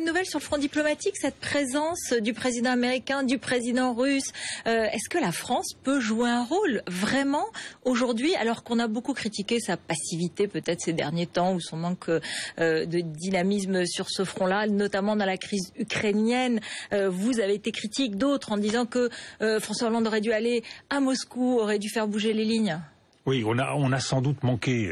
bonne nouvelle sur le front diplomatique, cette présence du président américain, du président russe. Est-ce que la France peut jouer un rôle vraiment aujourd'hui, alors qu'on a beaucoup critiqué sa passivité peut-être ces derniers temps ou son manque de dynamisme sur ce front-là, notamment dans la crise ukrainienne. Vous avez été critique, d'autres, en disant que François Hollande aurait dû aller à Moscou, aurait dû faire bouger les lignes. Oui, on a sans doute manqué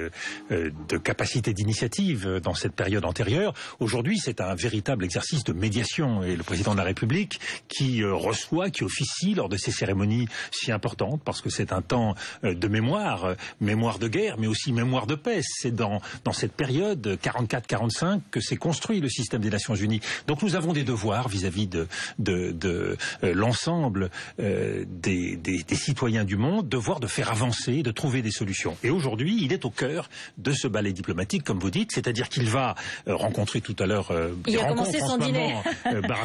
de capacité d'initiative dans cette période antérieure. Aujourd'hui, c'est un véritable exercice de médiation et le président de la République qui reçoit, qui officie lors de ces cérémonies si importantes, parce que c'est un temps de mémoire, mémoire de guerre, mais aussi mémoire de paix. C'est dans cette période 44-45 que s'est construit le système des Nations Unies. Donc nous avons des devoirs vis-à-vis de l'ensemble des citoyens du monde, devoir de faire avancer, de trouver des solutions. Et aujourd'hui, il est au cœur de ce ballet diplomatique, comme vous dites, c'est-à-dire qu'il va rencontrer tout à l'heure... il a commencé son dîner.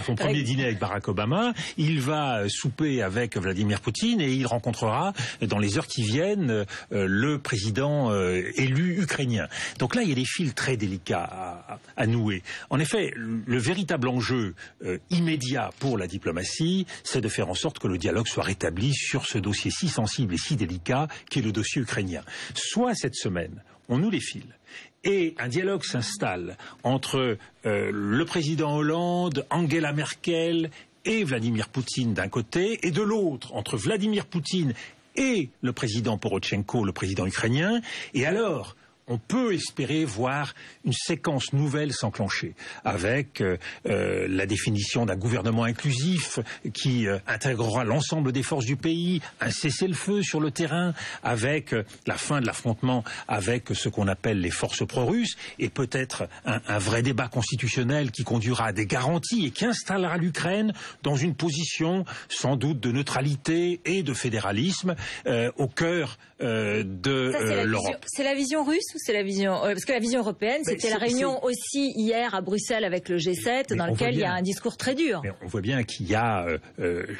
Son premier dîner avec Barack Obama. Il va souper avec Vladimir Poutine et il rencontrera, dans les heures qui viennent, le président élu ukrainien. Donc là, il y a des fils très délicats à nouer. En effet, le véritable enjeu immédiat pour la diplomatie, c'est de faire en sorte que le dialogue soit rétabli sur ce dossier si sensible et si délicat qui est le dossier ukrainien. Soit cette semaine, on nous les file, et un dialogue s'installe entre le président Hollande, Angela Merkel et Vladimir Poutine d'un côté, et de l'autre, entre Vladimir Poutine et le président Porochenko, le président ukrainien, et alors... on peut espérer voir une séquence nouvelle s'enclencher avec la définition d'un gouvernement inclusif qui intégrera l'ensemble des forces du pays, un cessez-le-feu sur le terrain, avec la fin de l'affrontement avec ce qu'on appelle les forces pro-russes, et peut-être un vrai débat constitutionnel qui conduira à des garanties et qui installera l'Ukraine dans une position sans doute de neutralité et de fédéralisme au cœur de l'Europe. C'est la vision russe ou c'est la vision... parce que la vision européenne, c'était la réunion aussi hier à Bruxelles avec le G7, dans lequel il y a un discours très dur. Mais on voit bien qu'il y a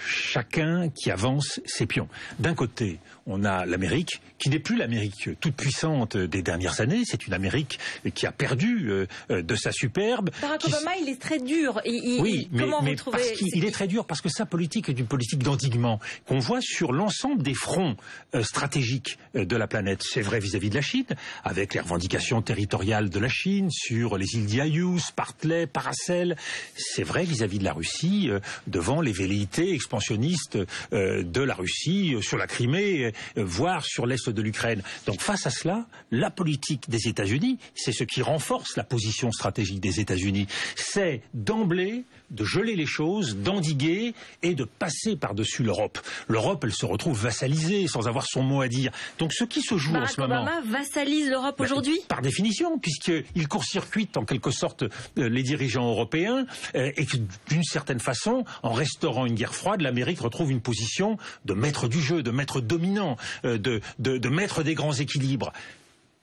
chacun qui avance ses pions. D'un côté, on a l'Amérique, qui n'est plus l'Amérique toute puissante des dernières années. C'est une Amérique qui a perdu de sa superbe. Barack Obama, il est très dur. Oui, comment mais vous trouvez... parce qu'il est très dur, parce que sa politique est une politique d'endiguement qu'on voit sur l'ensemble des fronts stratégiques de la planète. C'est vrai vis-à-vis de la Chine, avec les revendications territoriales de la Chine sur les îles Diaoyu, Spratly, Paracel. C'est vrai vis-à-vis de la Russie, devant les velléités expansionnistes de la Russie sur la Crimée, voire sur l'est de l'Ukraine. Donc face à cela, la politique des États-Unis, c'est ce qui renforce la position stratégique des États-Unis, c'est d'emblée de geler les choses, d'endiguer et de passer par-dessus l'Europe. L'Europe, elle se retrouve vassalisée, sans avoir son mot à dire. Donc ce qui se joue en ce moment... Barack Obama vassalise l'Europe aujourd'hui ? Par définition, puisqu'il court-circuite en quelque sorte les dirigeants européens et que d'une certaine façon, en restaurant une guerre froide, l'Amérique retrouve une position de maître du jeu, de maître dominant, de maître des grands équilibres.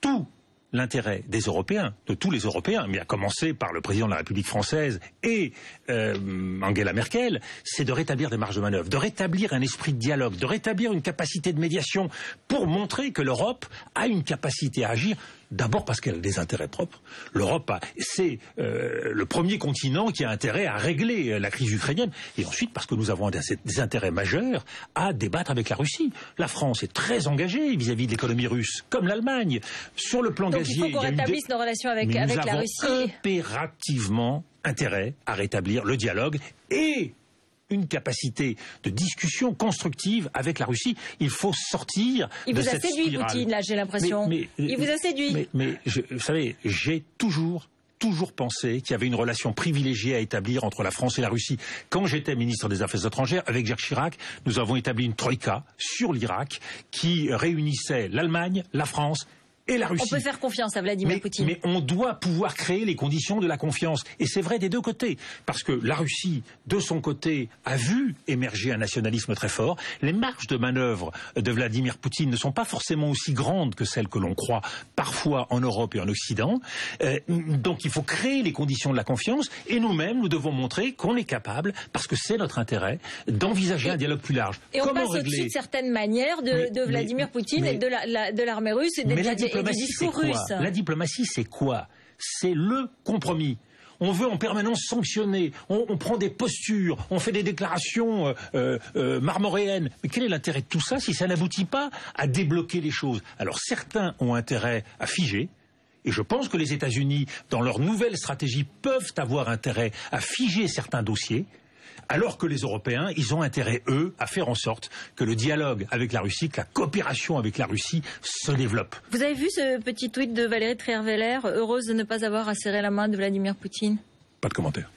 Tout l'intérêt des Européens, de tous les Européens, mais à commencer par le président de la République française et Angela Merkel, c'est de rétablir des marges de manœuvre, de rétablir un esprit de dialogue, de rétablir une capacité de médiation pour montrer que l'Europe a une capacité à agir. D'abord parce qu'elle a des intérêts propres. L'Europe, c'est le premier continent qui a intérêt à régler la crise ukrainienne. Et ensuite parce que nous avons des intérêts majeurs à débattre avec la Russie. La France est très engagée vis-à-vis de l'économie russe, comme l'Allemagne. Sur le plan gazier... Donc il faut qu'on rétablisse nos relations avec la Russie. Nous avons impérativement intérêt à rétablir le dialogue et... une capacité de discussion constructive avec la Russie. Il faut sortir de cette spirale. Il vous a séduit, Poutine, là, j'ai l'impression. Il vous a séduit. Mais vous savez, j'ai toujours pensé qu'il y avait une relation privilégiée à établir entre la France et la Russie. Quand j'étais ministre des Affaires étrangères, avec Jacques Chirac, nous avons établi une troïka sur l'Irak qui réunissait l'Allemagne, la France et la Russie. On peut faire confiance à Vladimir Poutine. Mais on doit pouvoir créer les conditions de la confiance. Et c'est vrai des deux côtés. Parce que la Russie, de son côté, a vu émerger un nationalisme très fort. Les marges de manœuvre de Vladimir Poutine ne sont pas forcément aussi grandes que celles que l'on croit parfois en Europe et en Occident. Donc il faut créer les conditions de la confiance. Et nous-mêmes, nous devons montrer qu'on est capable, parce que c'est notre intérêt, d'envisager un dialogue plus large. Et on passe au-dessus de certaines manières de Vladimir Poutine et de l'armée russe et du discours russe. La diplomatie, c'est quoi? C'est le compromis. on veut en permanence sanctionner, on prend des postures, on fait des déclarations marmoréennes. Mais quel est l'intérêt de tout ça si ça n'aboutit pas à débloquer les choses? Alors certains ont intérêt à figer, et je pense que les États-Unis, dans leur nouvelle stratégie, peuvent avoir intérêt à figer certains dossiers, alors que les Européens, ils ont intérêt, eux, à faire en sorte que le dialogue avec la Russie, que la coopération avec la Russie se développe. Vous avez vu ce petit tweet de Valérie Trierweiler, heureuse de ne pas avoir à serrer la main de Vladimir Poutine? Pas de commentaire.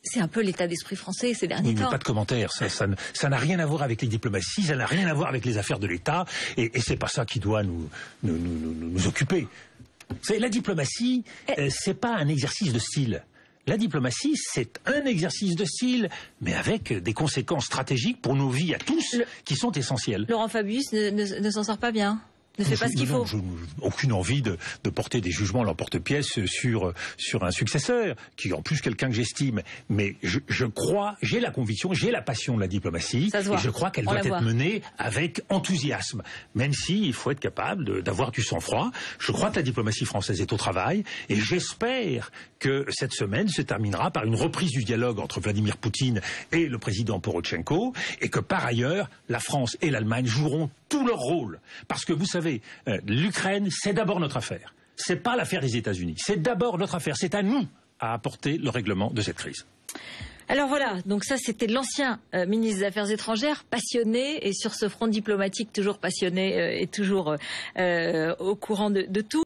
C'est un peu l'état d'esprit français ces derniers temps. Pas de commentaire. Ça n'a rien à voir avec les diplomaties, ça n'a rien à voir avec les affaires de l'État, et c'est pas ça qui doit nous occuper. La diplomatie, c'est pas un exercice de style. La diplomatie, c'est un exercice de style, mais avec des conséquences stratégiques pour nos vies à tous, qui sont essentielles. Laurent Fabius ne s'en sort pas bien, ne fait pas ce qu'il faut. Aucune envie de porter des jugements à l'emporte-pièce sur un successeur, qui est en plus quelqu'un que j'estime. Mais je crois, j'ai la conviction, j'ai la passion de la diplomatie, et je crois qu'elle doit être menée avec enthousiasme. Même si il faut être capable d'avoir du sang-froid. Je crois que la diplomatie française est au travail, et j'espère que cette semaine se terminera par une reprise du dialogue entre Vladimir Poutine et le président Porochenko, et que par ailleurs, la France et l'Allemagne joueront tout leur rôle. Parce que vous savez, l'Ukraine, c'est d'abord notre affaire. C'est pas l'affaire des États-Unis. C'est d'abord notre affaire. C'est à nous à apporter le règlement de cette crise. Alors voilà, donc ça c'était l'ancien ministre des Affaires étrangères, passionné, et sur ce front diplomatique toujours passionné et toujours au courant de tout.